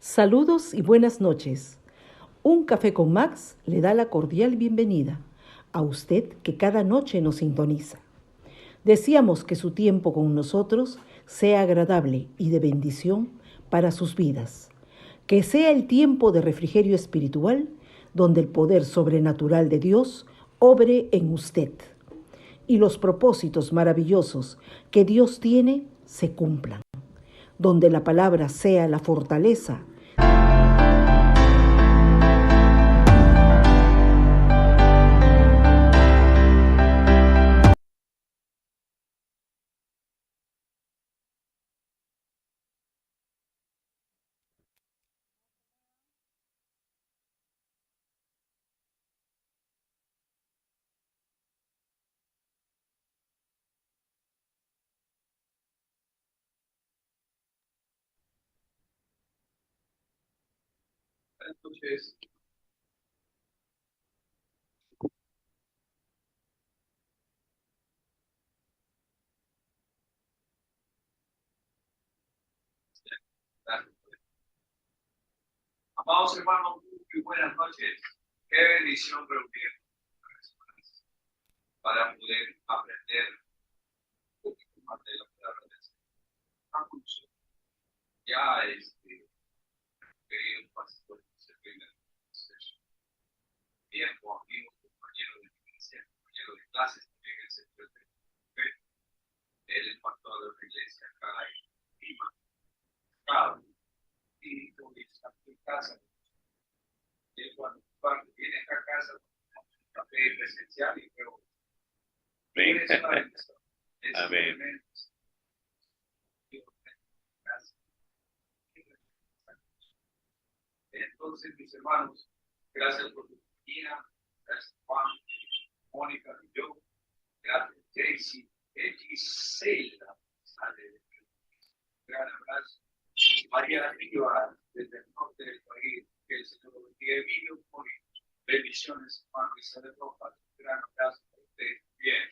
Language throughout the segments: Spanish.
Saludos y buenas noches. Un café con Max le da la cordial bienvenida a usted que cada noche nos sintoniza. Deseamos que su tiempo con nosotros sea agradable y de bendición para sus vidas. Que sea el tiempo de refrigerio espiritual donde el poder sobrenatural de Dios obre en usted y los propósitos maravillosos que Dios tiene se cumplan. Donde la palabra sea la fortaleza. Entonces, amados hermanos, muy buenas noches. Qué bendición reunirnos para poder aprender un poquito más de la palabra de Dios. Ya querido pastor, se primer tiempo, amigo, compañero de iglesia, compañero de clases, también el centro de fe. Él es pastor de la iglesia acá en Lima, acá, y está en casa. Y cuando vienes a casa, café presencial y luego amén. Entonces, mis hermanos, gracias por tu compañía, gracias Juan, Mónica y yo, gracias Jaycee, Gisela, gran abrazo, María Riva, desde el norte del país, que el Señor lo bendiga, Emilio, bendiciones, hermano Isabel Rojas, gran abrazo para usted, bien,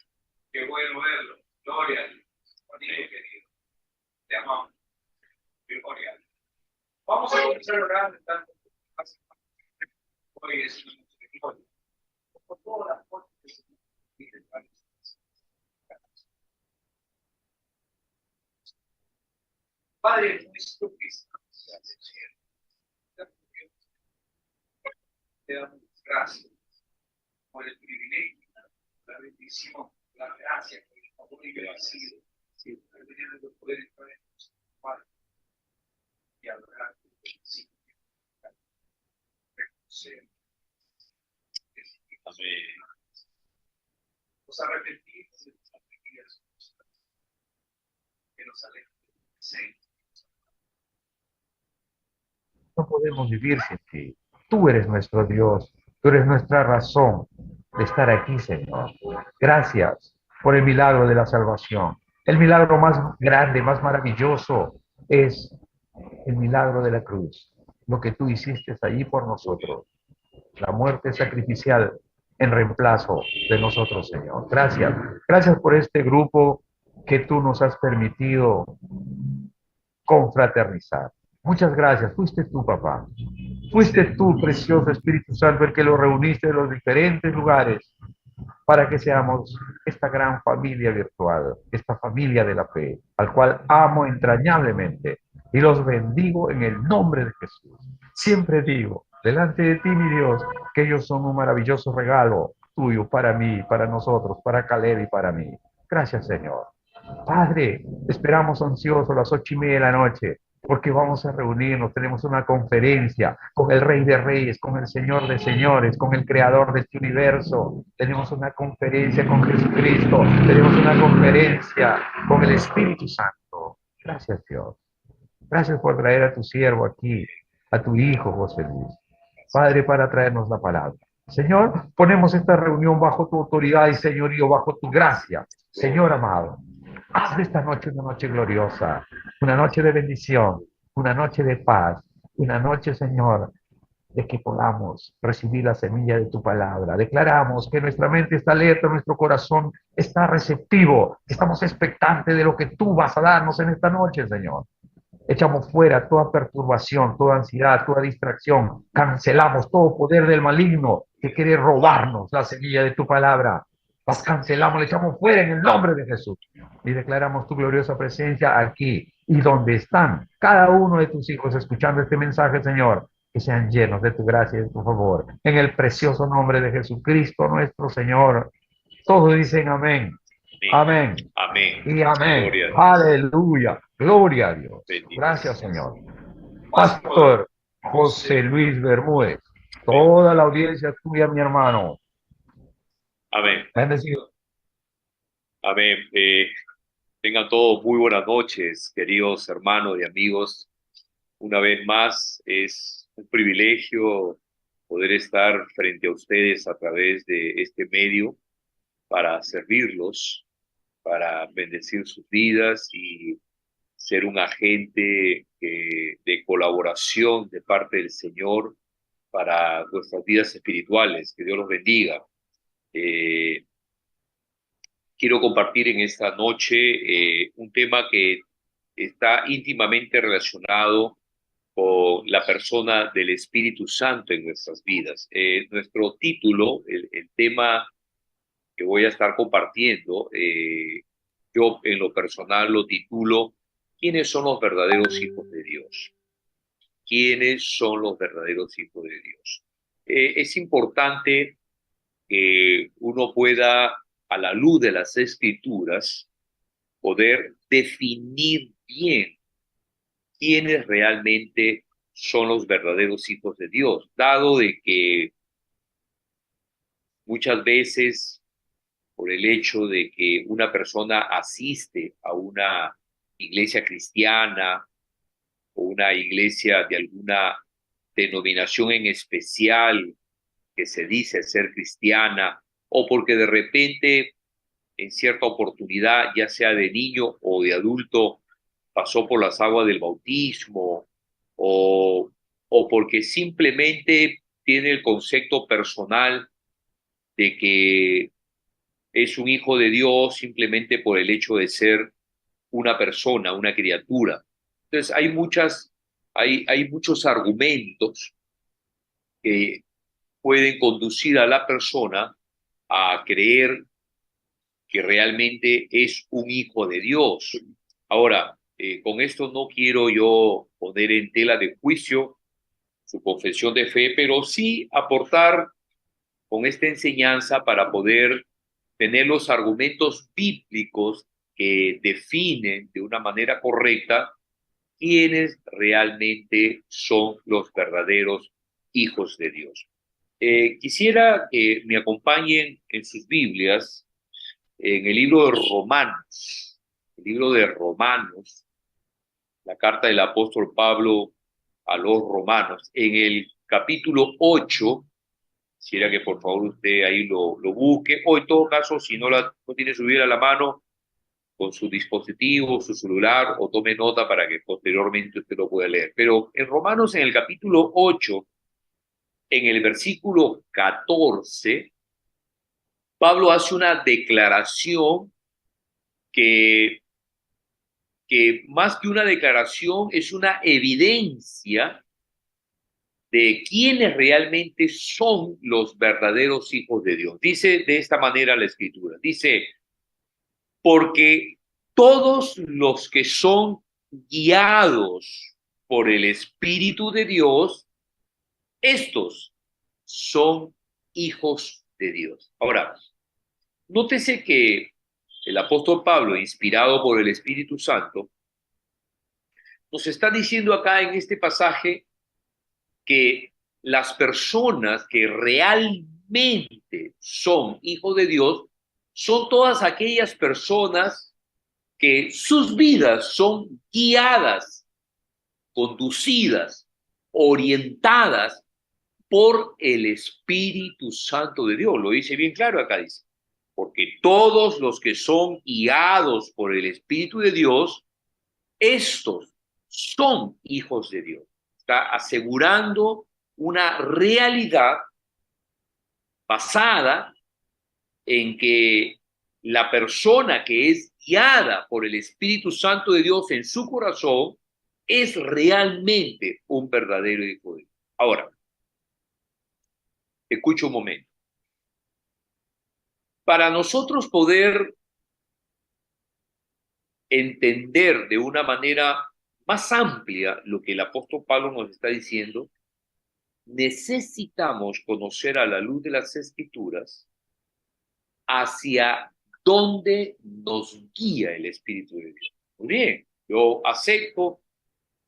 qué bueno verlo, gloria a Dios, Juanito querido, te amamos, gloria a Dios. Vamos a comenzar orando tanto. Hoy es una noche por todas las cosas que se nos dicen para Padre nuestro que estás en el cielo, te damos gracias por el privilegio, la bendición, la gracia, por el favor y gracia de poder entrar en nuestro Padre y adorarte sí. Amén. Nos arrepentimos de nuestras pequeñas cosas que nos alejan del presente. No podemos vivir sin ti. Tú eres nuestro Dios, tú eres nuestra razón de estar aquí, Señor. Gracias por el milagro de la salvación. El milagro más grande, más maravilloso es el milagro de la cruz, lo que tú hiciste allí por nosotros, la muerte sacrificial en reemplazo de nosotros, Señor. Gracias. Gracias por este grupo que tú nos has permitido confraternizar. Muchas gracias. Fuiste tú, papá. Fuiste tú, precioso Espíritu Santo, el que lo reuniste de los diferentes lugares para que seamos esta gran familia virtual, esta familia de la fe, al cual amo entrañablemente y los bendigo en el nombre de Jesús. Siempre digo, delante de ti, mi Dios, que ellos son un maravilloso regalo tuyo para mí, para nosotros, para Caleb y para mí. Gracias, Señor. Padre, esperamos ansiosos las 8:30 de la noche, porque vamos a reunirnos, tenemos una conferencia con el Rey de Reyes, con el Señor de Señores, con el Creador de este universo, tenemos una conferencia con Jesucristo, tenemos una conferencia con el Espíritu Santo. Gracias, Dios. Gracias por traer a tu siervo aquí, a tu hijo José Luis. Padre, para traernos la palabra. Señor, ponemos esta reunión bajo tu autoridad y señorío, bajo tu gracia. Señor amado, haz de esta noche una noche gloriosa, una noche de bendición, una noche de paz, una noche, Señor, de que podamos recibir la semilla de tu palabra. Declaramos que nuestra mente está alerta, nuestro corazón está receptivo, estamos expectantes de lo que tú vas a darnos en esta noche, Señor. Echamos fuera toda perturbación, toda ansiedad, toda distracción. Cancelamos todo poder del maligno que quiere robarnos la semilla de tu palabra. Las cancelamos, le echamos fuera en el nombre de Jesús. Y declaramos tu gloriosa presencia aquí y donde están cada uno de tus hijos escuchando este mensaje, Señor, que sean llenos de tu gracia y de tu favor. En el precioso nombre de Jesucristo, nuestro Señor. Todos dicen amén. Amén. Amén. Y amén. Gloria a Dios. Aleluya. Gloria a Dios. Bendito. Gracias, Señor. Pastor José Luis Bermúdez. Toda la audiencia tuya, mi hermano. Amén. Bendecido. Amén. Tengan todos muy buenas noches, queridos hermanos y amigos. Una vez más, es un privilegio poder estar frente a ustedes a través de este medio para servirlos, para bendecir sus vidas y ser un agente de colaboración de parte del Señor para nuestras vidas espirituales. Que Dios los bendiga. Quiero compartir en esta noche un tema que está íntimamente relacionado con la persona del Espíritu Santo en nuestras vidas. Nuestro título, el tema que voy a estar compartiendo, yo en lo personal lo titulo ¿Quiénes son los verdaderos hijos de Dios? ¿Quiénes son los verdaderos hijos de Dios? Es importante que uno pueda, a la luz de las Escrituras, poder definir bien quiénes realmente son los verdaderos hijos de Dios, dado de que muchas veces, por el hecho de que una persona asiste a una iglesia cristiana o una iglesia de alguna denominación en especial que se dice ser cristiana, o porque de repente en cierta oportunidad, ya sea de niño o de adulto, pasó por las aguas del bautismo, o porque simplemente tiene el concepto personal de que es un hijo de Dios simplemente por el hecho de ser una persona, una criatura. Entonces hay muchos argumentos que pueden conducir a la persona a creer que realmente es un hijo de Dios. Ahora, con esto no quiero yo poner en tela de juicio su confesión de fe, pero sí aportar con esta enseñanza para poder tener los argumentos bíblicos que definen de una manera correcta quiénes realmente son los verdaderos hijos de Dios. Quisiera que me acompañen en sus Biblias en el libro de Romanos, la carta del apóstol Pablo a los romanos, en el capítulo 8, quisiera que por favor usted ahí lo busque, o en todo caso, si no tiene su Biblia a la mano, con su dispositivo, su celular, o tome nota para que posteriormente usted lo pueda leer. Pero en Romanos, en el capítulo 8, en el versículo 14, Pablo hace una declaración que más que una declaración es una evidencia de quiénes realmente son los verdaderos hijos de Dios. Dice de esta manera la Escritura, dice, porque todos los que son guiados por el Espíritu de Dios, estos son hijos de Dios. Ahora, nótese que el apóstol Pablo, inspirado por el Espíritu Santo, nos está diciendo acá en este pasaje que las personas que realmente son hijos de Dios son todas aquellas personas que sus vidas son guiadas, conducidas, orientadas por el Espíritu Santo de Dios. Lo dice bien claro acá, dice, porque todos los que son guiados por el Espíritu de Dios, estos son hijos de Dios. Está asegurando una realidad basada en que la persona que es guiada por el Espíritu Santo de Dios en su corazón es realmente un verdadero hijo de Dios. Ahora, escucha un momento. Para nosotros poder entender de una manera más amplia lo que el apóstol Pablo nos está diciendo, necesitamos conocer a la luz de las Escrituras hacia dónde nos guía el Espíritu de Dios. Muy bien, yo acepto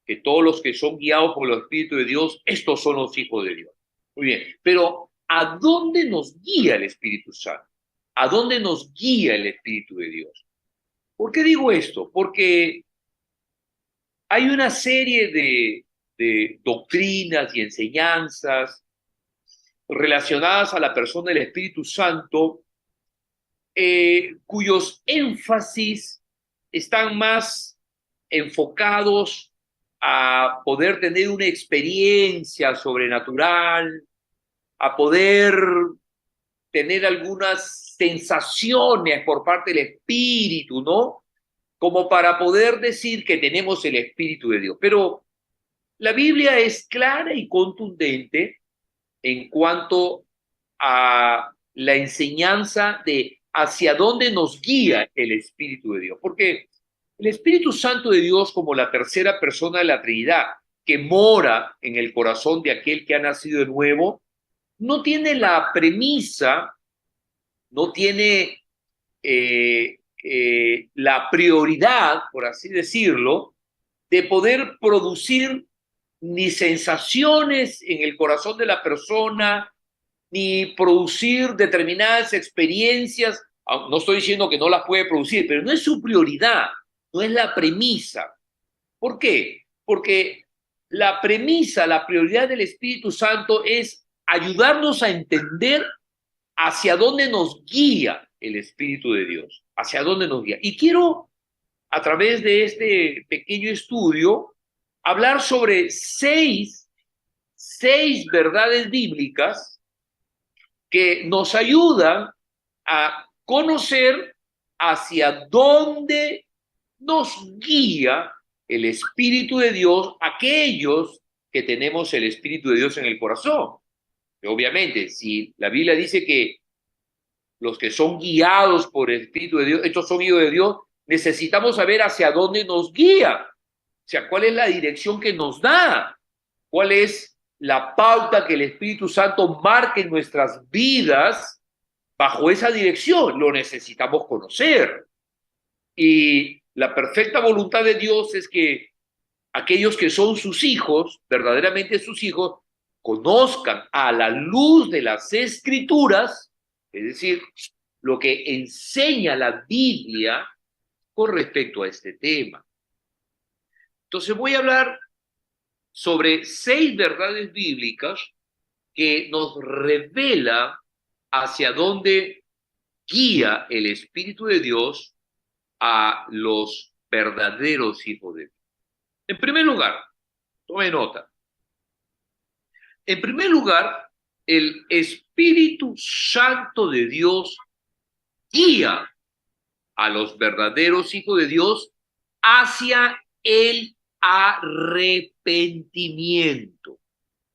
que todos los que son guiados por el Espíritu de Dios, estos son los hijos de Dios. Muy bien, pero ¿a dónde nos guía el Espíritu Santo? ¿A dónde nos guía el Espíritu de Dios? ¿Por qué digo esto? Porque hay una serie de doctrinas y enseñanzas relacionadas a la persona del Espíritu Santo, cuyos énfasis están más enfocados a poder tener una experiencia sobrenatural, a poder tener algunas sensaciones por parte del Espíritu, ¿no? Como para poder decir que tenemos el Espíritu de Dios. Pero la Biblia es clara y contundente en cuanto a la enseñanza de hacia dónde nos guía el Espíritu de Dios. Porque el Espíritu Santo de Dios, como la tercera persona de la Trinidad, que mora en el corazón de aquel que ha nacido de nuevo, no tiene la premisa, no tiene la prioridad, por así decirlo, de poder producir ni sensaciones en el corazón de la persona, ni producir determinadas experiencias. No estoy diciendo que no las puede producir, pero no es su prioridad, no es la premisa. ¿Por qué? Porque la premisa, la prioridad del Espíritu Santo es ayudarnos a entender hacia dónde nos guía el Espíritu de Dios, hacia dónde nos guía. Y quiero, a través de este pequeño estudio, hablar sobre seis verdades bíblicas que nos ayudan a conocer hacia dónde nos guía el Espíritu de Dios, aquellos que tenemos el Espíritu de Dios en el corazón. Obviamente, si la Biblia dice que los que son guiados por el Espíritu de Dios, estos son hijos de Dios, necesitamos saber hacia dónde nos guía, o sea, cuál es la dirección que nos da, cuál es la pauta que el Espíritu Santo marca en nuestras vidas bajo esa dirección. Lo necesitamos conocer. Y la perfecta voluntad de Dios es que aquellos que son sus hijos, verdaderamente sus hijos, conozcan a la luz de las Escrituras, es decir, lo que enseña la Biblia con respecto a este tema. Entonces voy a hablar sobre 6 verdades bíblicas que nos revela hacia dónde guía el Espíritu de Dios a los verdaderos hijos de Dios. En primer lugar, tome nota. En primer lugar, el Espíritu Santo de Dios guía a los verdaderos hijos de Dios hacia el arrepentimiento.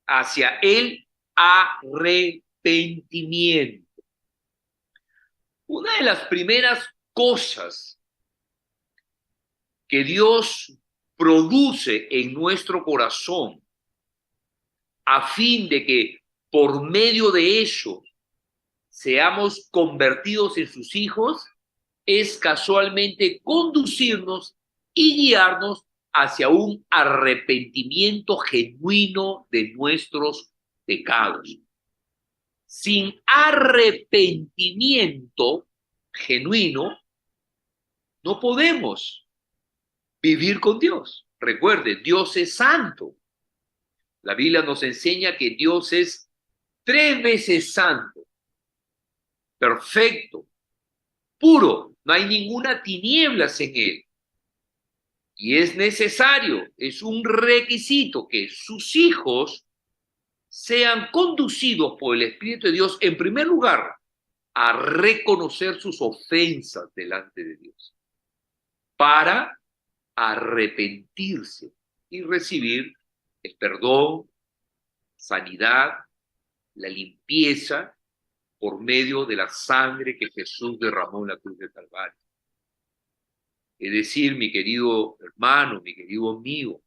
Hacia el arrepentimiento. Una de las primeras cosas que Dios produce en nuestro corazón a fin de que por medio de ello seamos convertidos en sus hijos, es casualmente conducirnos y guiarnos hacia un arrepentimiento genuino de nuestros pecados. Sin arrepentimiento genuino, no podemos vivir con Dios. Recuerde, Dios es santo. La Biblia nos enseña que Dios es 3 veces santo, perfecto, puro, no hay ninguna tinieblas en él. Y es necesario, es un requisito que sus hijos sean conducidos por el Espíritu de Dios, en primer lugar, a reconocer sus ofensas delante de Dios, para arrepentirse y recibir el perdón, sanidad, la limpieza por medio de la sangre que Jesús derramó en la cruz del Calvario. Es decir, mi querido hermano, mi querido amigo,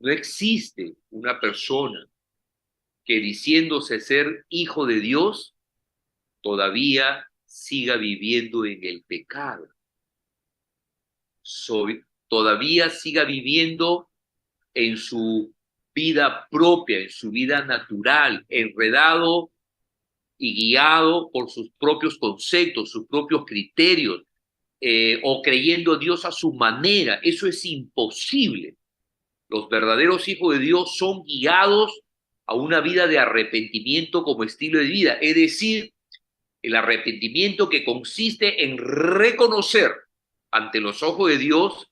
no existe una persona que diciéndose ser hijo de Dios todavía siga viviendo en el pecado. Todavía siga viviendo en su vida propia, en su vida natural, enredado y guiado por sus propios conceptos, sus propios criterios, o creyendo a Dios a su manera. Eso es imposible. Los verdaderos hijos de Dios son guiados a una vida de arrepentimiento como estilo de vida, es decir, el arrepentimiento que consiste en reconocer ante los ojos de Dios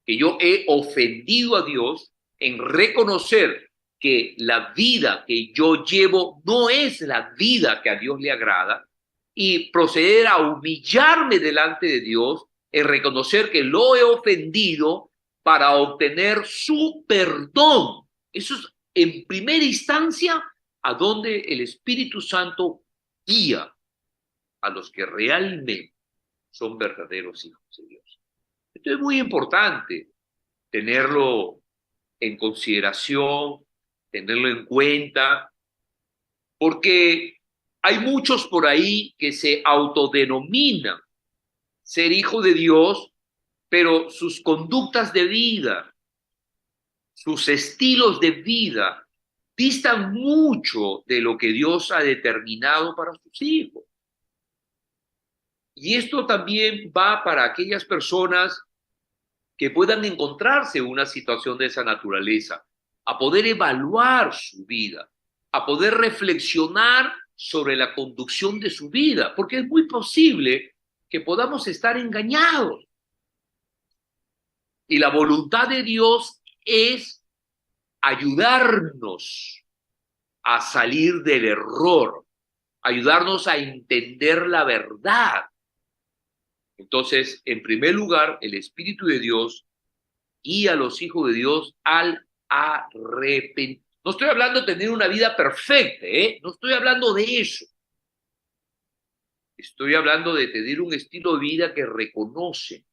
que yo he ofendido a Dios, en reconocer que la vida que yo llevo no es la vida que a Dios le agrada, y proceder a humillarme delante de Dios, en reconocer que lo he ofendido para obtener su perdón. Eso es, en primera instancia, a donde el Espíritu Santo guía a los que realmente son verdaderos hijos de Dios. Esto es muy importante tenerlo en consideración, tenerlo en cuenta, porque hay muchos por ahí que se autodenominan ser hijo de Dios, pero sus conductas de vida, sus estilos de vida, distan mucho de lo que Dios ha determinado para sus hijos. Y esto también va para aquellas personas que puedan encontrarse en una situación de esa naturaleza, a poder evaluar su vida, a poder reflexionar sobre la conducción de su vida, porque es muy posible que podamos estar engañados. Y la voluntad de Dios es ayudarnos a salir del error, ayudarnos a entender la verdad. Entonces, en primer lugar, el Espíritu de Dios guía a los hijos de Dios al arrepentimiento. No estoy hablando de tener una vida perfecta, no estoy hablando de eso. Estoy hablando de tener un estilo de vida que reconoce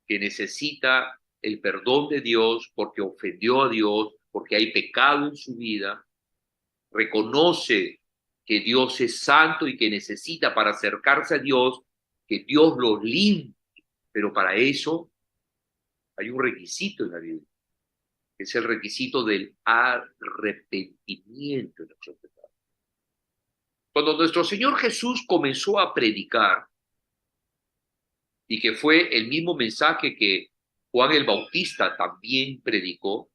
que necesita el perdón de Dios porque ofendió a Dios, porque hay pecado en su vida. Reconoce que Dios es santo y que necesita para acercarse a Dios que Dios lo limpie. Pero para eso hay un requisito en la Biblia, que es el requisito del arrepentimiento de nuestros pecados. Cuando nuestro Señor Jesús comenzó a predicar, y que fue el mismo mensaje que Juan el Bautista también predicó,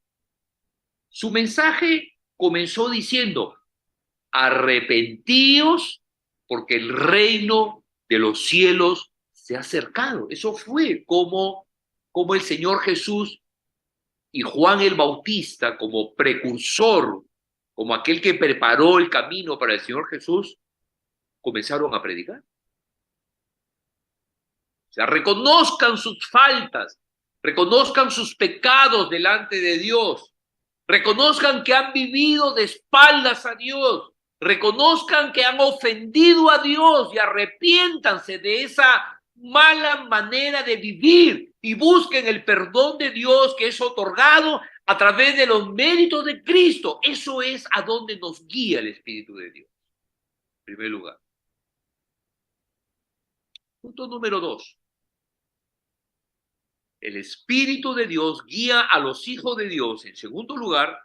su mensaje comenzó diciendo: arrepentíos porque el reino de los cielos se ha acercado. Eso fue como el Señor Jesús y Juan el Bautista, como precursor, como aquel que preparó el camino para el Señor Jesús, comenzaron a predicar. O sea, reconozcan sus faltas, reconozcan sus pecados delante de Dios, reconozcan que han vivido de espaldas a Dios, reconozcan que han ofendido a Dios y arrepiéntanse de esa mala manera de vivir y busquen el perdón de Dios que es otorgado a través de los méritos de Cristo. Eso es a donde nos guía el Espíritu de Dios, en primer lugar. Punto número 2. El Espíritu de Dios guía a los hijos de Dios, en segundo lugar,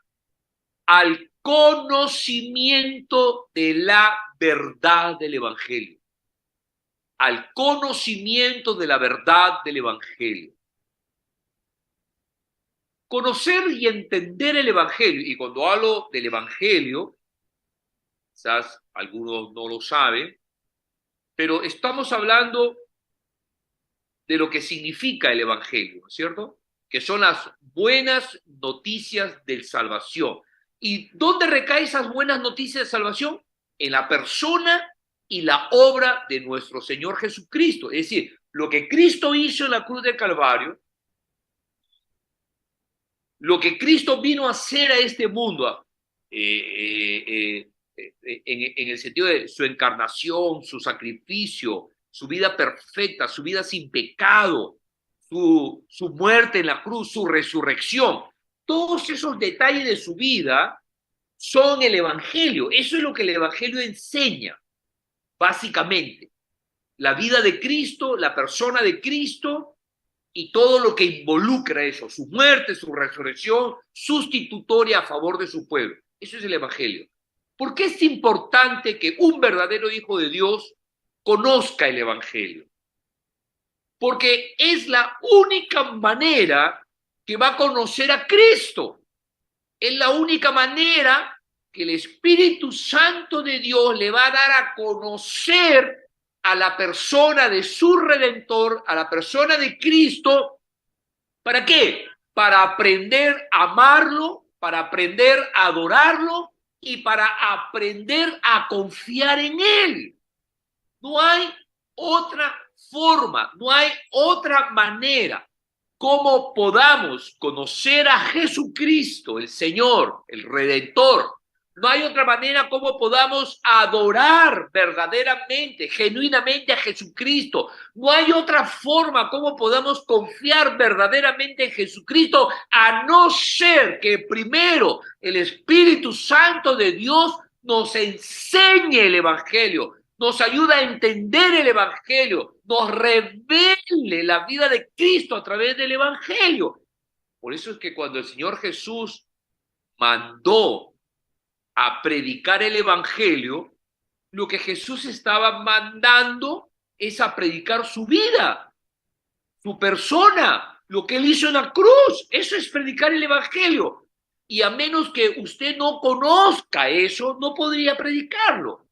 al conocimiento de la verdad del Evangelio. Al conocimiento de la verdad del Evangelio. Conocer y entender el Evangelio. Y cuando hablo del Evangelio, quizás algunos no lo saben, pero estamos hablando de lo que significa el Evangelio, ¿no es cierto? Que son las buenas noticias de salvación. ¿Y dónde recaen esas buenas noticias de salvación? En la persona y la obra de nuestro Señor Jesucristo. Es decir, lo que Cristo hizo en la cruz del Calvario lo que Cristo vino a hacer a este mundo, en el sentido de su encarnación, su sacrificio, su vida perfecta, su vida sin pecado, su muerte en la cruz, su resurrección. Todos esos detalles de su vida son el Evangelio. Eso es lo que el Evangelio enseña, básicamente. La vida de Cristo, la persona de Cristo y todo lo que involucra eso, su muerte, su resurrección, sustitutoria a favor de su pueblo. Eso es el Evangelio. ¿Por qué es importante que un verdadero hijo de Dios conozca el Evangelio? Porque es la única manera que va a conocer a Cristo. Es la única manera que el Espíritu Santo de Dios le va a dar a conocer a la persona de su Redentor, a la persona de Cristo. ¿Para qué? Para aprender a amarlo, para aprender a adorarlo y para aprender a confiar en Él. No hay otra forma, no hay otra manera como podamos conocer a Jesucristo, el Señor, el Redentor. No hay otra manera como podamos adorar verdaderamente, genuinamente a Jesucristo. No hay otra forma como podamos confiar verdaderamente en Jesucristo, a no ser que primero el Espíritu Santo de Dios nos enseñe el Evangelio, nos ayuda a entender el Evangelio, nos revele la vida de Cristo a través del Evangelio. Por eso es que cuando el Señor Jesús mandó a predicar el Evangelio, lo que Jesús estaba mandando es a predicar su vida, su persona, lo que Él hizo en la cruz. Eso es predicar el Evangelio. Y a menos que usted no conozca eso, no podría predicarlo.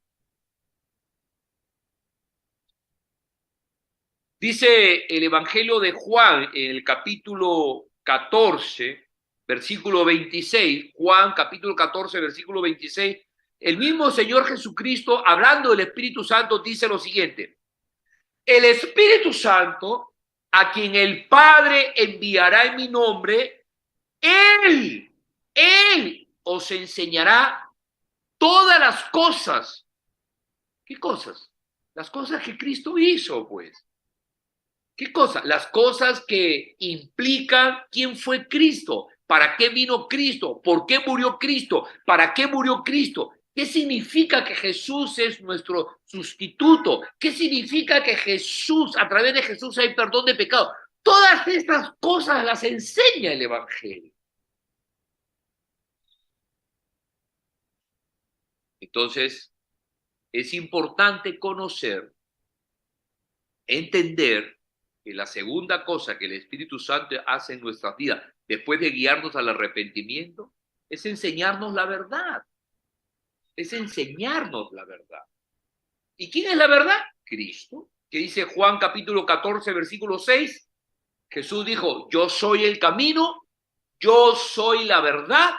Dice el Evangelio de Juan, en el capítulo 14, versículo 26, Juan capítulo 14, versículo 26, el mismo Señor Jesucristo, hablando del Espíritu Santo, dice lo siguiente: el Espíritu Santo, a quien el Padre enviará en mi nombre, Él os enseñará todas las cosas. ¿Qué cosas? Las cosas que Cristo hizo, pues. ¿Qué cosas? Las cosas que implican quién fue Cristo, para qué vino Cristo, por qué murió Cristo, para qué murió Cristo, qué significa que Jesús es nuestro sustituto, qué significa que Jesús, a través de Jesús hay perdón de pecado. Todas estas cosas las enseña el Evangelio. Entonces, es importante conocer, entender que la segunda cosa que el Espíritu Santo hace en nuestras vidas, después de guiarnos al arrepentimiento, es enseñarnos la verdad. Es enseñarnos la verdad. ¿Y quién es la verdad? Cristo. Que dice Juan capítulo 14, versículo 6. Jesús dijo: yo soy el camino, yo soy la verdad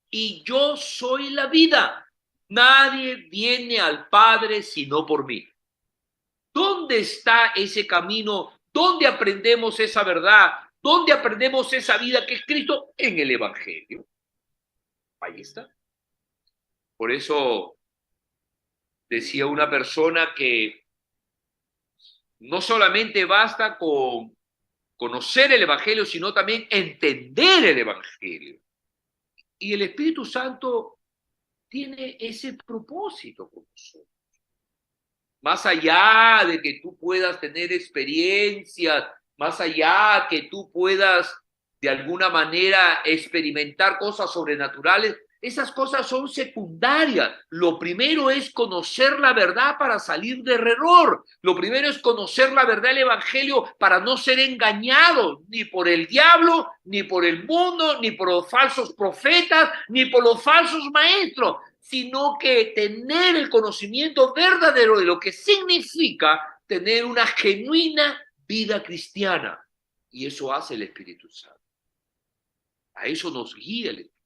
y yo soy la vida. Nadie viene al Padre sino por mí. ¿Dónde está ese camino? ¿Dónde aprendemos esa verdad? ¿Dónde aprendemos esa vida que es Cristo? En el Evangelio. Ahí está. Por eso decía una persona que no solamente basta con conocer el Evangelio, sino también entender el Evangelio. Y el Espíritu Santo tiene ese propósito con nosotros. Más allá de que tú puedas tener experiencias, más allá que tú puedas de alguna manera experimentar cosas sobrenaturales, esas cosas son secundarias. Lo primero es conocer la verdad para salir de error. Lo primero es conocer la verdad del Evangelio para no ser engañado ni por el diablo, ni por el mundo, ni por los falsos profetas, ni por los falsos maestros, sino que tener el conocimiento verdadero de lo que significa tener una genuina vida cristiana. Y eso hace el Espíritu Santo. A eso nos guía el Espíritu.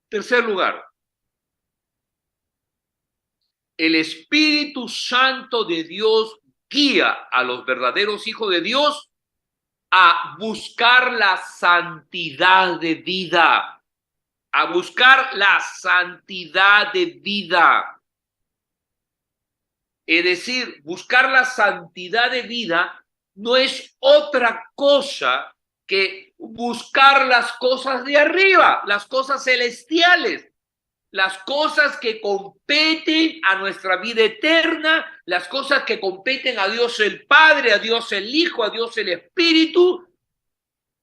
Tercer lugar, el Espíritu Santo de Dios guía a los verdaderos hijos de Dios a buscar la santidad de vida, a buscar la santidad de vida. Es decir, buscar la santidad de vida no es otra cosa que buscar las cosas de arriba, las cosas celestiales, las cosas que competen a nuestra vida eterna, las cosas que competen a Dios el Padre, a Dios el Hijo, a Dios el Espíritu,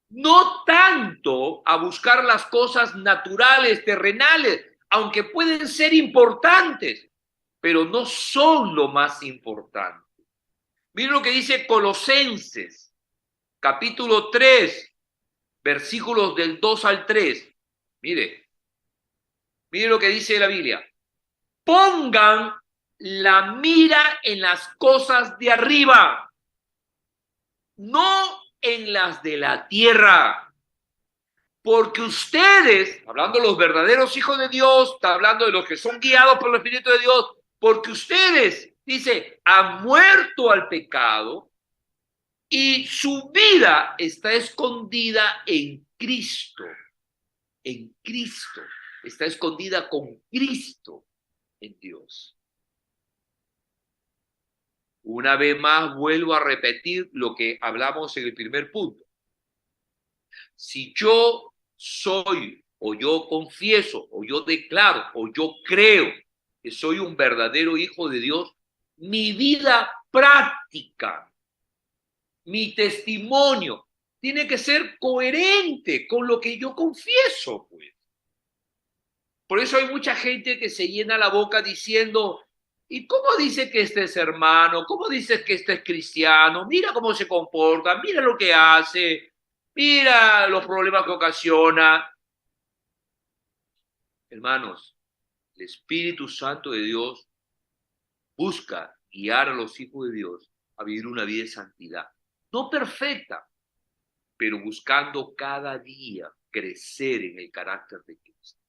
no tanto a buscar las cosas naturales, terrenales, aunque pueden ser importantes, pero no son lo más importante. Miren lo que dice Colosenses, capítulo 3, versículos del 2 al 3. Mire lo que dice la Biblia. Pongan la mira en las cosas de arriba, no en las de la tierra. Porque ustedes, hablando de los verdaderos hijos de Dios, está hablando de los que son guiados por el Espíritu de Dios, porque ustedes, dice, han muerto al pecado y su vida está escondida en Cristo. En Cristo. Está escondida con Cristo en Dios. Una vez más vuelvo a repetir lo que hablamos en el primer punto. Si yo soy, o yo confieso, o yo declaro, o yo creo que soy un verdadero hijo de Dios, mi vida práctica, mi testimonio, tiene que ser coherente con lo que yo confieso, pues. Por eso hay mucha gente que se llena la boca diciendo, ¿y cómo dice que este es hermano? ¿Cómo dice que este es cristiano? Mira cómo se comporta, mira lo que hace, mira los problemas que ocasiona. Hermanos, el Espíritu Santo de Dios busca guiar a los hijos de Dios a vivir una vida de santidad. No perfecta, pero buscando cada día crecer en el carácter de Cristo.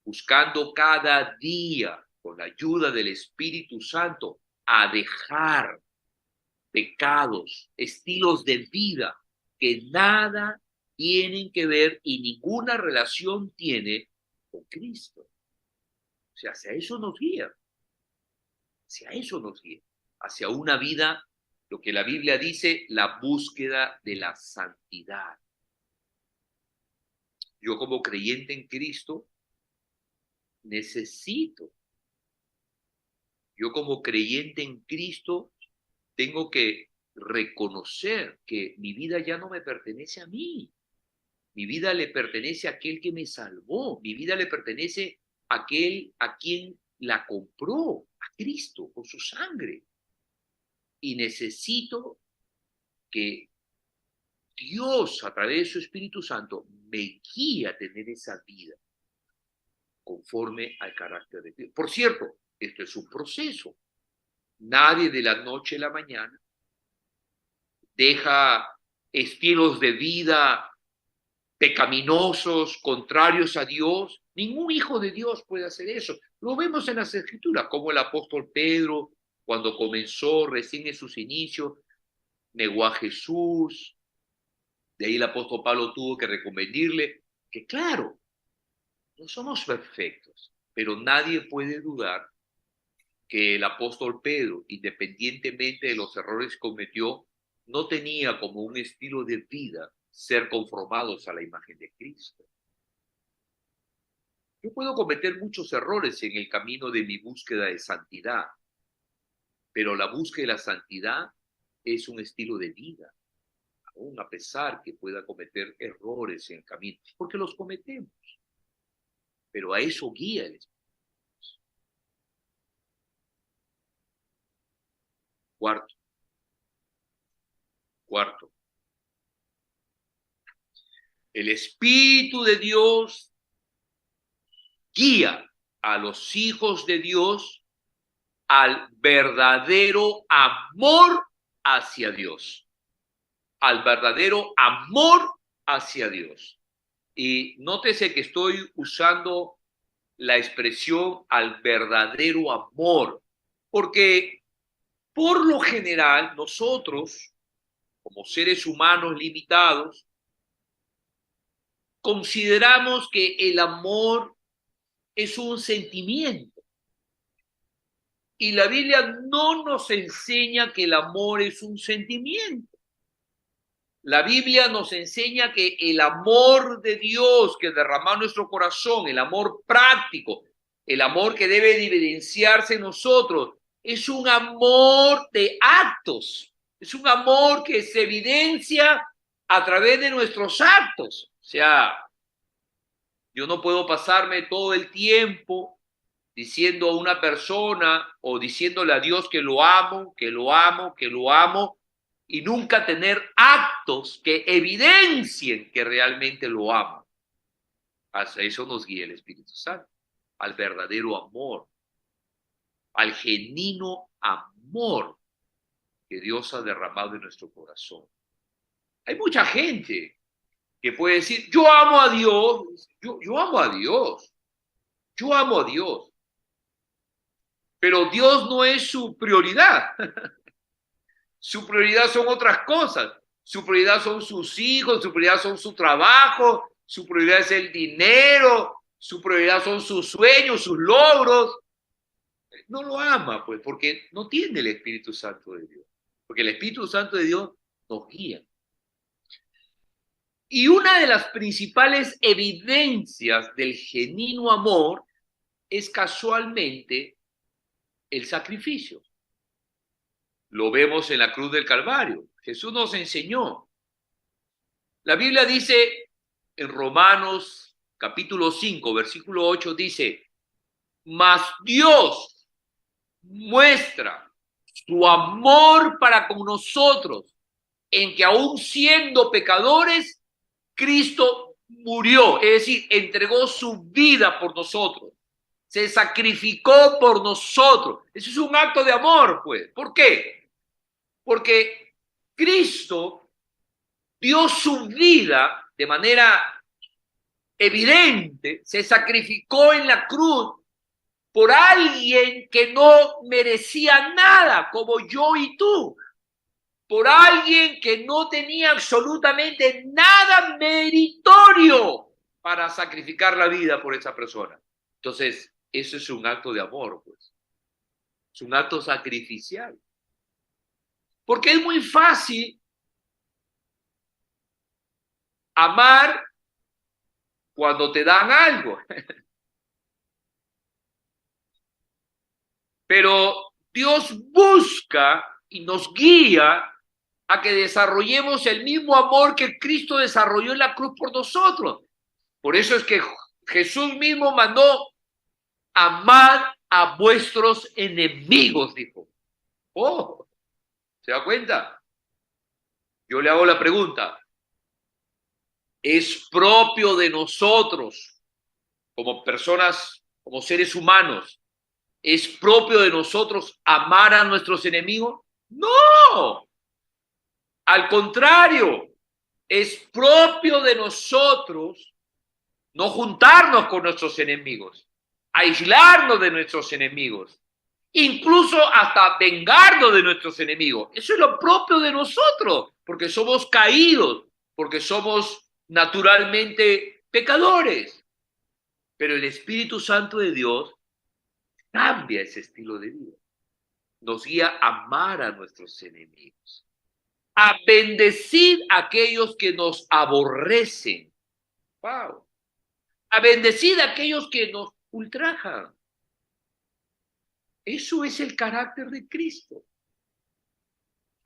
Buscando cada día, con la ayuda del Espíritu Santo, a dejar pecados, estilos de vida que nada tienen que ver y ninguna relación tiene con Cristo. O sea, hacia eso nos guía. Hacia eso nos guía. Hacia una vida, lo que la Biblia dice, la búsqueda de la santidad. Yo como creyente en Cristo, yo como creyente en Cristo, tengo que reconocer que mi vida ya no me pertenece a mí. Mi vida le pertenece a aquel que me salvó. Mi vida le pertenece a aquel a quien la compró, a Cristo, con su sangre. Y necesito que Dios, a través de su Espíritu Santo, me guíe a tener esa vida conforme al carácter de Dios. Por cierto, esto es un proceso. Nadie de la noche a la mañana deja estilos de vida pecaminosos, contrarios a Dios. Ningún hijo de Dios puede hacer eso. Lo vemos en las Escrituras, como el apóstol Pedro, cuando comenzó recién en sus inicios, negó a Jesús. De ahí el apóstol Pablo tuvo que reconvenirle que, claro, no somos perfectos, pero nadie puede dudar que el apóstol Pedro, independientemente de los errores que cometió, no tenía como un estilo de vida ser conformados a la imagen de Cristo. Yo puedo cometer muchos errores en el camino de mi búsqueda de santidad, pero la búsqueda de la santidad es un estilo de vida, aún a pesar que pueda cometer errores en el camino, porque los cometemos, pero a eso guía el Espíritu. Cuarto, el Espíritu de Dios guía a los hijos de Dios al verdadero amor hacia Dios. Al verdadero amor hacia Dios. Y nótese que estoy usando la expresión al verdadero amor, porque por lo general nosotros, como seres humanos limitados, consideramos que el amor es un sentimiento. Y la Biblia no nos enseña que el amor es un sentimiento. La Biblia nos enseña que el amor de Dios que derrama en nuestro corazón, el amor práctico, el amor que debe evidenciarse en nosotros, es un amor de actos. Es un amor que se evidencia a través de nuestros actos. O sea, yo no puedo pasarme todo el tiempo diciendo a una persona o diciéndole a Dios que lo amo, que lo amo, que lo amo, y nunca tener actos que evidencien que realmente lo amo. Hacia eso nos guía el Espíritu Santo, al verdadero amor, al genuino amor que Dios ha derramado en nuestro corazón. Hay mucha gente que puede decir, yo amo a Dios, yo amo a Dios, yo amo a Dios. Pero Dios no es su prioridad. Su prioridad son otras cosas. Su prioridad son sus hijos, su prioridad son su trabajo, su prioridad es el dinero, su prioridad son sus sueños, sus logros. No lo ama, pues, porque no tiene el Espíritu Santo de Dios. Porque el Espíritu Santo de Dios nos guía. Y una de las principales evidencias del genuino amor es casualmente el sacrificio. Lo vemos en la cruz del Calvario. Jesús nos enseñó. La Biblia dice en Romanos capítulo 5, versículo 8, dice, mas Dios muestra su amor para con nosotros en que aún siendo pecadores, Cristo murió, es decir, entregó su vida por nosotros. Se sacrificó por nosotros. Eso es un acto de amor, pues. ¿Por qué? Porque Cristo dio su vida de manera evidente, se sacrificó en la cruz por alguien que no merecía nada, como yo y tú. Por alguien que no tenía absolutamente nada meritorio para sacrificar la vida por esa persona. Entonces, eso es un acto de amor, pues. Es un acto sacrificial. Porque es muy fácil amar cuando te dan algo. Pero Dios busca y nos guía a que desarrollemos el mismo amor que Cristo desarrolló en la cruz por nosotros. Por eso es que Jesús mismo mandó amad a vuestros enemigos, dijo. Oh, ¿se da cuenta? Yo le hago la pregunta. ¿Es propio de nosotros, como personas, como seres humanos, es propio de nosotros amar a nuestros enemigos? No. Al contrario, es propio de nosotros no juntarnos con nuestros enemigos, aislarnos de nuestros enemigos, incluso hasta vengarnos de nuestros enemigos. Eso es lo propio de nosotros, porque somos caídos, porque somos naturalmente pecadores. Pero el Espíritu Santo de Dios cambia ese estilo de vida. Nos guía a amar a nuestros enemigos, a bendecir a aquellos que nos aborrecen. Wow. A bendecir a aquellos que nos ultrajan. Eso es el carácter de Cristo.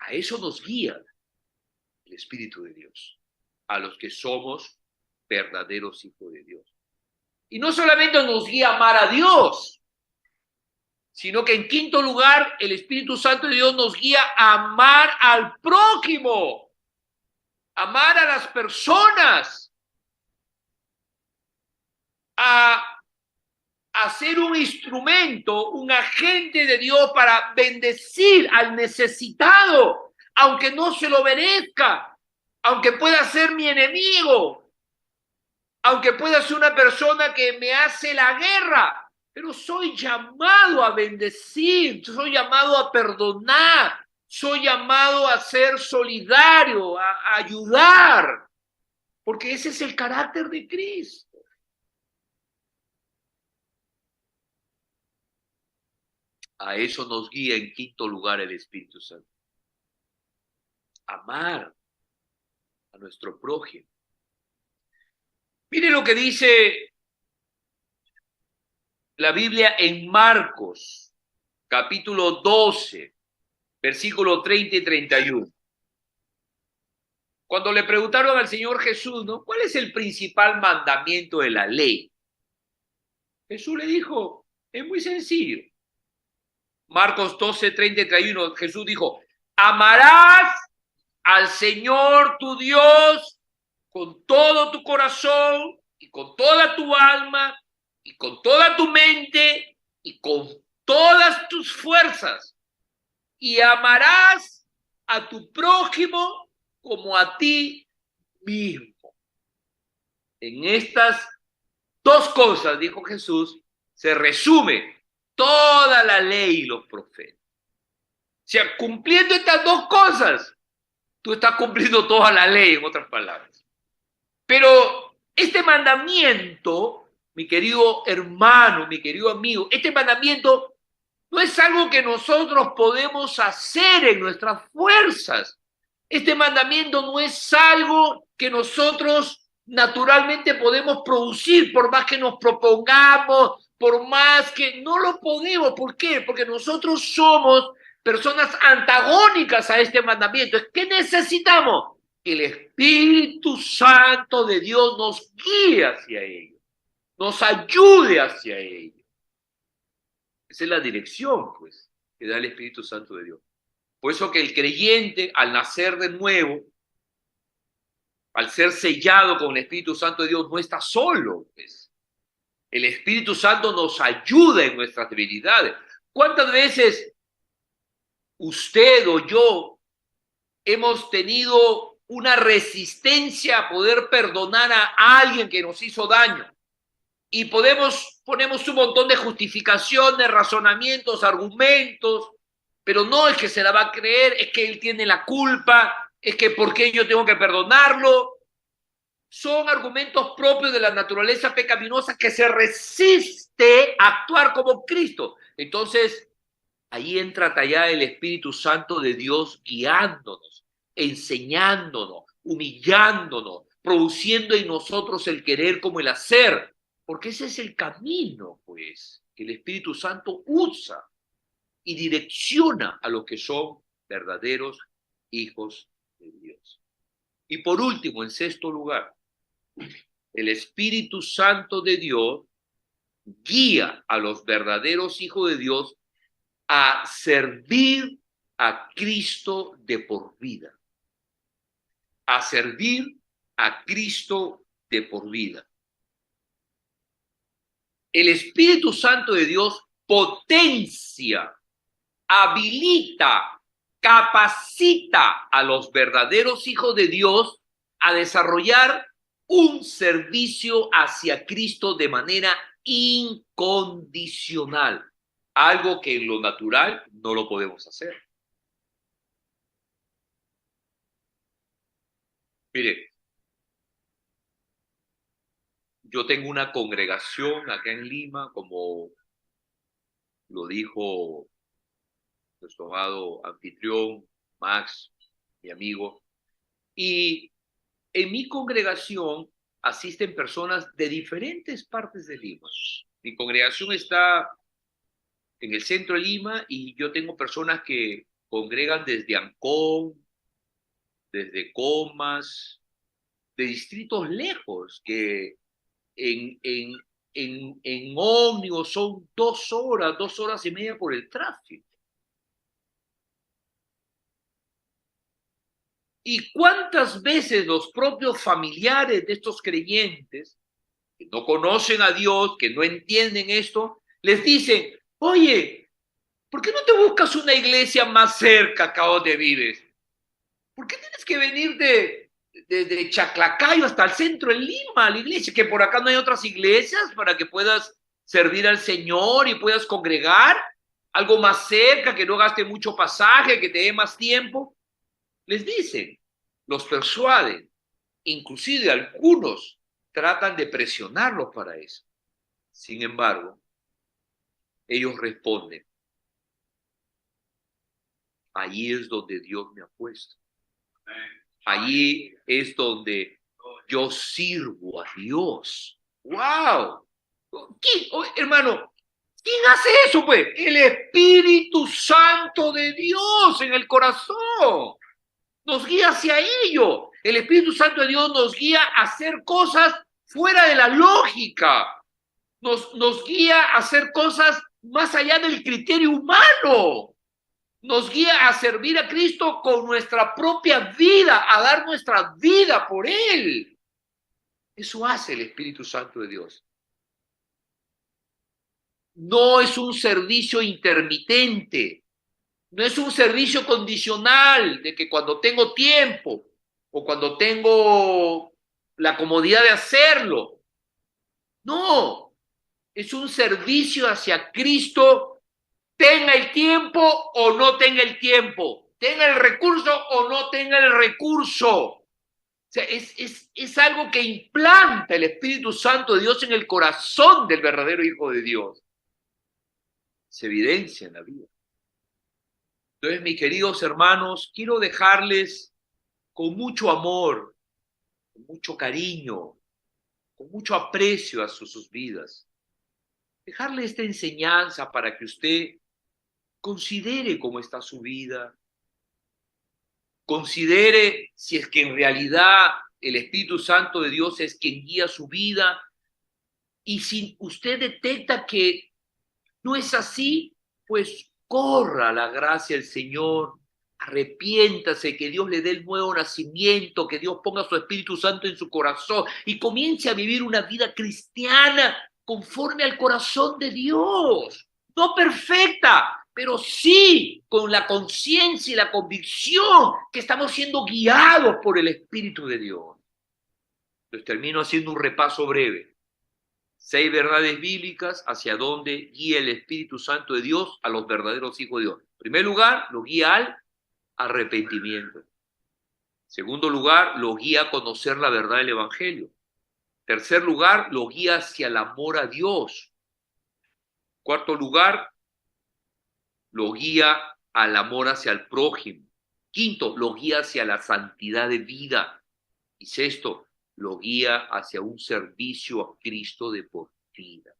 A eso nos guía el Espíritu de Dios, a los que somos verdaderos hijos de Dios. Y no solamente nos guía a amar a Dios, sino que en quinto lugar, el Espíritu Santo de Dios nos guía a amar al prójimo, amar a las personas, a ser un instrumento, un agente de Dios para bendecir al necesitado, aunque no se lo merezca, aunque pueda ser mi enemigo, aunque pueda ser una persona que me hace la guerra. Pero soy llamado a bendecir, soy llamado a perdonar, Soy llamado a ser solidario, a ayudar, porque ese es el carácter de Cristo. A eso nos guía en quinto lugar el Espíritu Santo. Amar a nuestro prójimo. Mire lo que dice la Biblia en Marcos, capítulo 12, versículos 30 y 31. Cuando le preguntaron al Señor Jesús, ¿no? ¿Cuál es el principal mandamiento de la ley? Jesús le dijo, es muy sencillo. Marcos 12, 30 y 31, Jesús dijo, amarás al Señor tu Dios con todo tu corazón y con toda tu alma y con toda tu mente y con todas tus fuerzas. Y amarás a tu prójimo como a ti mismo. En estas dos cosas, dijo Jesús, se resume toda la ley y los profetas. O sea, cumpliendo estas dos cosas, tú estás cumpliendo toda la ley, en otras palabras. Pero este mandamiento, mi querido hermano, mi querido amigo, este mandamiento no es algo que nosotros podemos hacer en nuestras fuerzas. Este mandamiento no es algo que nosotros naturalmente podemos producir, por más que nos propongamos, por más que no lo podemos. ¿Por qué? Porque nosotros somos personas antagónicas a este mandamiento. ¿Qué necesitamos? Que el Espíritu Santo de Dios nos guíe hacia ello, nos ayude hacia ello. Esa es la dirección, pues, que da el Espíritu Santo de Dios. Por eso que el creyente, al nacer de nuevo, al ser sellado con el Espíritu Santo de Dios, no está solo, pues. El Espíritu Santo nos ayuda en nuestras debilidades. ¿Cuántas veces usted o yo hemos tenido una resistencia a poder perdonar a alguien que nos hizo daño? Y ponemos un montón de justificaciones, razonamientos, argumentos, pero no es que se la va a creer, es que él tiene la culpa, es que ¿por qué yo tengo que perdonarlo? Son argumentos propios de la naturaleza pecaminosa que se resiste a actuar como Cristo. Entonces, ahí entra allá el Espíritu Santo de Dios guiándonos, enseñándonos, humillándonos, produciendo en nosotros el querer como el hacer, porque ese es el camino, pues, que el Espíritu Santo usa y direcciona a los que son verdaderos hijos de Dios. Y por último, en sexto lugar, el Espíritu Santo de Dios guía a los verdaderos hijos de Dios a servir a Cristo de por vida. A servir a Cristo de por vida. El Espíritu Santo de Dios potencia, habilita, capacita a los verdaderos hijos de Dios a desarrollar un servicio hacia Cristo de manera incondicional, algo que en lo natural no lo podemos hacer. Mire, yo tengo una congregación acá en Lima, como lo dijo nuestro amado anfitrión, Max, mi amigo, y en mi congregación asisten personas de diferentes partes de Lima. Mi congregación está en el centro de Lima y yo tengo personas que congregan desde Ancón, desde Comas, de distritos lejos, que en ómnibus son 2 horas, 2 horas y media por el tráfico. ¿Y cuántas veces los propios familiares de estos creyentes, que no conocen a Dios, que no entienden esto, les dicen, oye, ¿por qué no te buscas una iglesia más cerca acá donde vives? ¿Por qué tienes que venir de Chaclacayo hasta el centro de Lima, a la iglesia? Que por acá no hay otras iglesias para que puedas servir al Señor y puedas congregar. algo más cerca, que no gaste mucho pasaje, que te dé más tiempo. Les dicen, los persuaden, inclusive algunos tratan de presionarlos para eso. Sin embargo, ellos responden, allí es donde Dios me ha puesto. Allí es donde yo sirvo a Dios. ¡Wow! Hermano, ¿quién hace eso, pues? El Espíritu Santo de Dios en el corazón. Nos guía hacia ello. El Espíritu Santo de Dios nos guía a hacer cosas fuera de la lógica. Nos guía a hacer cosas más allá del criterio humano. Nos guía a servir a Cristo con nuestra propia vida, a dar nuestra vida por Él. Eso hace el Espíritu Santo de Dios. No es un servicio intermitente, no es un servicio condicional de que cuando tengo tiempo o cuando tengo la comodidad de hacerlo. No, es un servicio hacia Cristo, tenga el tiempo o no tenga el tiempo, tenga el recurso o no tenga el recurso. O sea, es algo que implanta el Espíritu Santo de Dios en el corazón del verdadero Hijo de Dios. Se evidencia en la vida. Entonces, mis queridos hermanos, quiero dejarles con mucho amor, con mucho cariño, con mucho aprecio a sus vidas. Dejarle esta enseñanza para que usted considere cómo está su vida, considere si es que en realidad el Espíritu Santo de Dios es quien guía su vida, y si usted detecta que no es así, pues corra a la gracia del Señor, arrepiéntase, que Dios le dé el nuevo nacimiento, que Dios ponga su Espíritu Santo en su corazón y comience a vivir una vida cristiana conforme al corazón de Dios. No perfecta, pero sí con la conciencia y la convicción que estamos siendo guiados por el Espíritu de Dios. Entonces termino haciendo un repaso breve. 6 verdades bíblicas hacia donde guía el Espíritu Santo de Dios a los verdaderos hijos de Dios. En primer lugar, lo guía al arrepentimiento. En segundo lugar, lo guía a conocer la verdad del Evangelio. En tercer lugar, lo guía hacia el amor a Dios. En cuarto lugar, lo guía al amor hacia el prójimo. Quinto, lo guía hacia la santidad de vida. Y sexto, lo guía hacia un servicio a Cristo de por vida.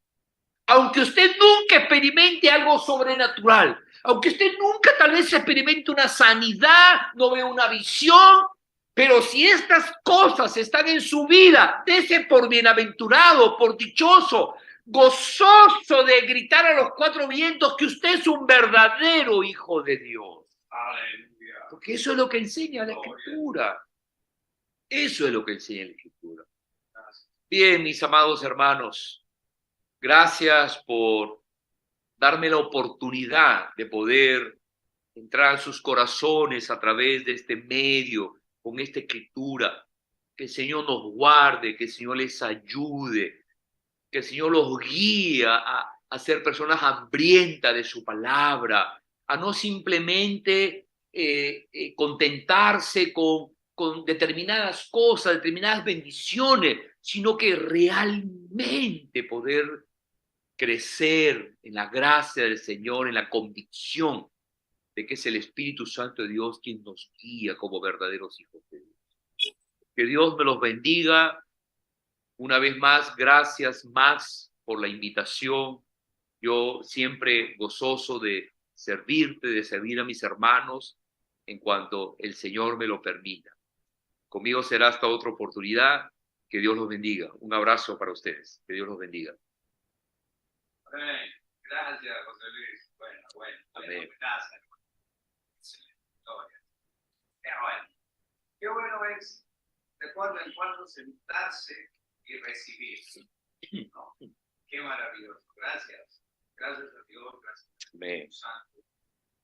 Aunque usted nunca experimente algo sobrenatural, aunque usted nunca tal vez experimente una sanidad, no vea una visión, pero si estas cosas están en su vida, dése por bienaventurado, por dichoso, gozoso de gritar a los 4 vientos que usted es un verdadero hijo de Dios. Aleluya. Porque eso es lo que enseña la Escritura. Eso es lo que enseña la Escritura. Bien, mis amados hermanos, gracias por darme la oportunidad de poder entrar en sus corazones a través de este medio, con esta Escritura. Que el Señor nos guarde, que el Señor les ayude, que el Señor los guíe a ser personas hambrientas de su palabra, a no simplemente contentarse con determinadas cosas, determinadas bendiciones, sino que realmente poder crecer en la gracia del Señor, en la convicción de que es el Espíritu Santo de Dios quien nos guía como verdaderos hijos de Dios. Que Dios me los bendiga. Una vez más, gracias Max por la invitación. Yo siempre gozoso de servirte, de servir a mis hermanos en cuanto el Señor me lo permita. Conmigo será hasta otra oportunidad. Que Dios los bendiga. Un abrazo para ustedes. Que Dios los bendiga. Amén. Gracias, José Luis. Bueno. Amén. Gracias. Qué bueno es de cuando en cuando sentarse y recibir. ¿No? Qué maravilloso. Gracias. Gracias a Dios. Gracias a Dios Santo,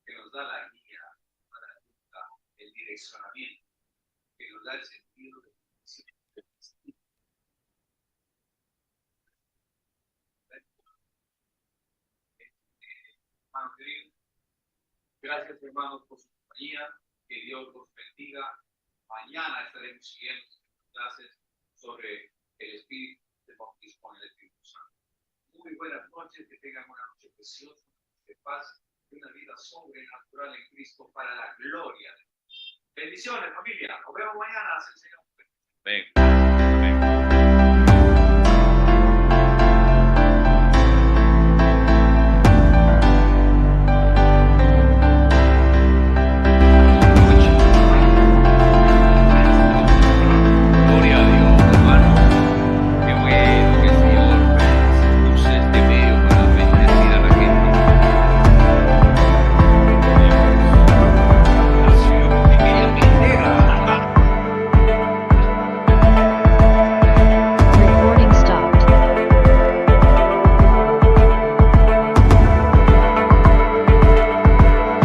que nos da la guía, el direccionamiento, que nos da el sentido de Madrid Gracias, hermanos, por su compañía. Que Dios los bendiga. Mañana estaremos siguiendo clases sobre el Espíritu de bautismo con el Espíritu Santo. Muy buenas noches, que tengan una noche preciosa, de paz y una vida sobrenatural en Cristo para la gloria de Dios. Bendiciones, familia. Nos vemos mañana. Amén. Amén.